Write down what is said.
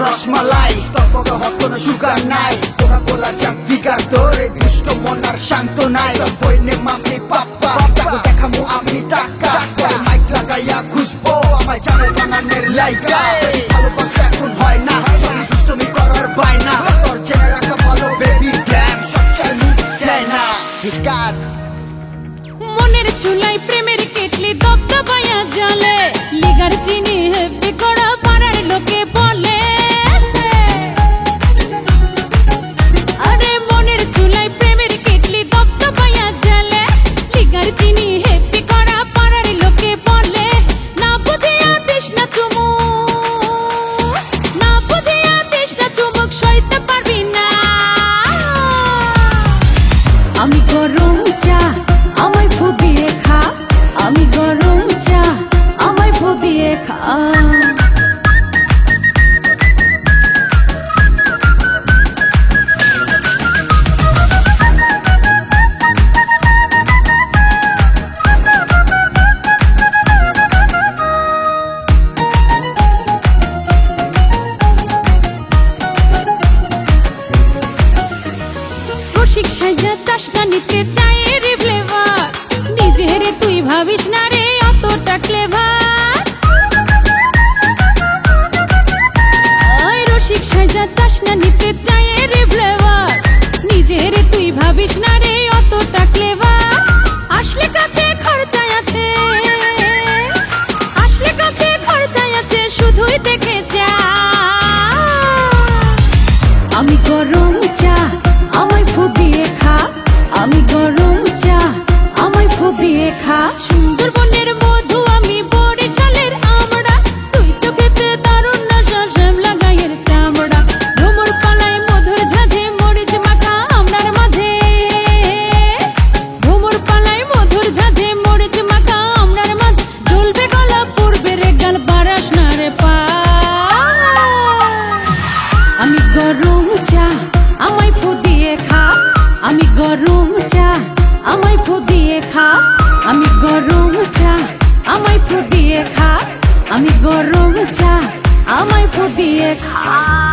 রসমালাই তোর মতো হট কোনো সুগার নাই, কোকা কোলা জাস্ট ফিগার, তোর এই দুষ্ট মন আর শান্ত নাই। তোর বইনে মাম্মি পাপ্পা তাকে দেখামু আমি টাকা, মাইক লাগাইয়া খুঁজবো আমায় জানে বানানের লাইকা। ভালোবাসা এখন হয় না, সবই দুষ্টমি করার বায়না, তোর জেনে রাখা ভালো বেবি ড্যাম সবচাই মুখ দেয় না। বিকাশ মনের চুলাই প্রেমের কেটলি দপদপায়া জ্বলে, লিগার চিনি হেব্বি করা পাড়ার লোকে বলে। আরে মনের চুলাই প্রেমের কেটলি দপদপায়া জ্বলে, লিগার চিনি হেব্বি করা পাড়ার লোকে বলে। না বুঝিয়া তৃষ্ণা চুমুক, না বুঝিয়া তৃষ্ণা চুমুক সইতে পারবি না। আমি গরম চা আমায় ফু দিয়ে খা, আমি গরম চা আমায় ফু দিয়ে খা। রসিক সাইজা চাস না নিতে চাই রে ফ্লেভার, নিজেরে তুই ভাবিস না রে অতটা ক্লেভার। ওই রসিক সাইজা চাস না নিতে চাই রে ফ্লেভার, নিজেরে তুই ভাবিস না রে অতটা ক্লেভার। আসলে কাছে খরচায় আছে, আসলে কাছে খরচায় আছে, শুধুই দেখে যা। আমি গরম চা আমায় ফু দিয়ে খা, আমি গরম চা আমায় ফু দিয়ে খা। সুন্দরবনের মধু আমি বরিশালের আমড়া, তুই চোখেতে দারুণ নশা শ্যামলা গায়ের চামড়া। ভ্রমর পালায় মধুর ঝাঁঝে মরিচ মাখা আমরার মাঝে, ভ্রমর পালায় মধুর ঝাঁঝে মরিচ মাখা আমরার মাঝে। জ্বলবে গলা পড়বে রে গাল বারাস না রে পা। আমি গরম চা আমায় ফু দিয়ে খা, আমি গরম চা আমায় ফু দিয়ে খা, আমি গরম চা আমায় ফু দিয়ে খা, আমি গরম চা আমায় ফু দিয়ে খা।